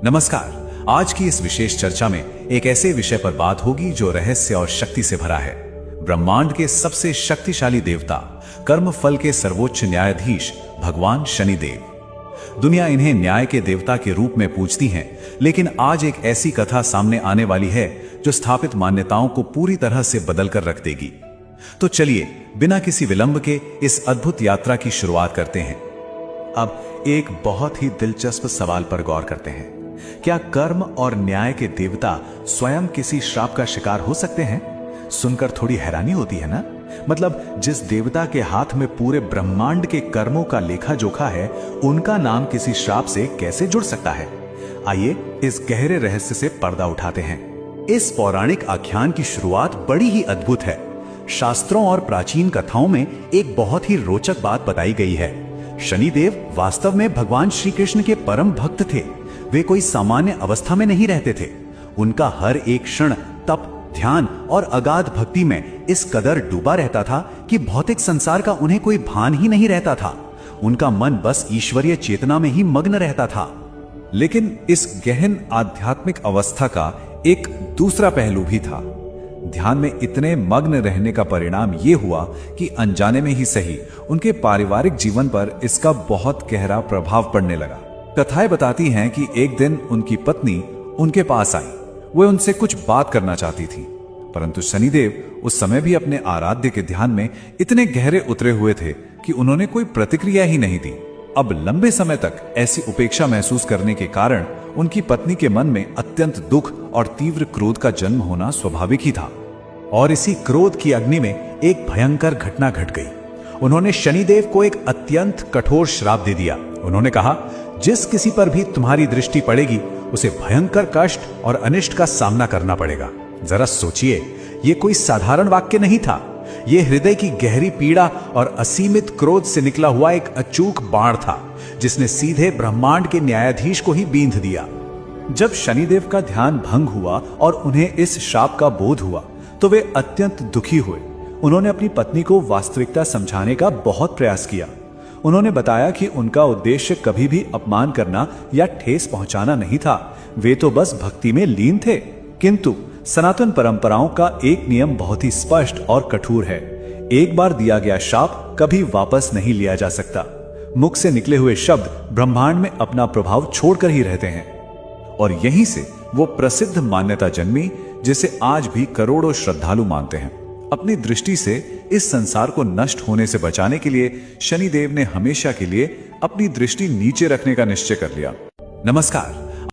नमस्कार। आज की इस विशेष चर्चा में एक ऐसे विषय पर बात होगी जो रहस्य और शक्ति से भरा है। ब्रह्मांड के सबसे शक्तिशाली देवता, कर्म फल के सर्वोच्च न्यायाधीश भगवान शनिदेव। दुनिया इन्हें न्याय के देवता के रूप में पूजती है, लेकिन आज एक ऐसी कथा सामने आने वाली है जो स्थापित मान्यताओं को पूरी तरह से बदल कर रख देगी। तो चलिए बिना किसी विलंब के इस अद्भुत यात्रा की शुरुआत करते हैं। अब एक बहुत ही दिलचस्प सवाल पर गौर करते हैं। क्या कर्म और न्याय के देवता स्वयं किसी श्राप का शिकार हो सकते हैं? सुनकर थोड़ी हैरानी होती है ना? मतलब जिस देवता के हाथ में पूरे ब्रह्मांड के कर्मों का लेखा जोखा है, उनका नाम किसी श्राप से कैसे जुड़ सकता है? आइए इस गहरे रहस्य से पर्दा उठाते हैं। इस पौराणिक आख्यान की शुरुआत बड़ी ही अद्भुत है। शास्त्रों और प्राचीन कथाओं में एक बहुत ही रोचक बात बताई गई है। शनिदेव वास्तव में भगवान श्री कृष्ण के परम भक्त थे। वे कोई सामान्य अवस्था में नहीं रहते थे। उनका हर एक क्षण तप, ध्यान और अगाध भक्ति में इस कदर डूबा रहता था कि भौतिक संसार का उन्हें कोई भान ही नहीं रहता था। उनका मन बस ईश्वरीय चेतना में ही मग्न रहता था। लेकिन इस गहन आध्यात्मिक अवस्था का एक दूसरा पहलू भी था। ध्यान में इतने मग्न रहने का परिणाम यह हुआ कि अनजाने में ही सही, उनके पारिवारिक जीवन पर इसका बहुत गहरा प्रभाव पड़ने लगा। कथाएं बताती हैं कि एक दिन उनकी पत्नी उनके पास आई। वे उनसे कुछ बात करना चाहती थी, परंतु शनिदेव उस समय भी अपने आराध्य के ध्यान में इतने गहरे उतरे हुए थे कि उन्होंने कोई प्रतिक्रिया ही नहीं दी। अब लंबे समय तक ऐसी उपेक्षा महसूस करने के कारण उनकी पत्नी के मन में अत्यंत दुख और तीव्र क्रोध का जन्म होना स्वाभाविक ही था। और इसी क्रोध की अग्नि में एक भयंकर घटना घट गई। उन्होंने शनिदेव को एक अत्यंत कठोर श्राप दे दिया। उन्होंने कहा, जिस किसी पर भी तुम्हारी दृष्टि पड़ेगी उसे भयंकर कष्ट और अनिष्ट का सामना करना पड़ेगा। जरा सोचिए, यह कोई साधारण वाक्य नहीं था। यह हृदय की गहरी पीड़ा और असीमित क्रोध से निकला हुआ एक अचूक बाण था, जिसने सीधे ब्रह्मांड के न्यायाधीश को ही बींध दिया। जब शनिदेव का ध्यान भंग हुआ और उन्हें इस श्राप का बोध हुआ तो वे अत्यंत दुखी हुए। उन्होंने अपनी पत्नी को वास्तविकता समझाने का बहुत प्रयास किया। उन्होंने बताया कि उनका उद्देश्य कभी भी अपमान करना या ठेस पहुंचाना नहीं था। वे तो बस भक्ति में लीन थे। किंतु सनातन परंपराओं का एक नियम बहुत ही स्पष्ट और कठोर है। एक बार दिया गया शाप कभी वापस नहीं लिया जा सकता। मुख से निकले हुए शब्द ब्रह्मांड में अपना प्रभाव छोड़कर ही रहते हैं। और यहीं से वो प्रसिद्ध मान्यता जन्मी जिसे आज भी करोड़ों श्रद्धालु मानते हैं। अपनी दृष्टि से इस संसार को नष्ट होने से बचाने के लिए शनिदेव ने हमेशा के लिए अपनी दृष्टि नीचे रखने का निश्चय कर लिया। नमस्कार।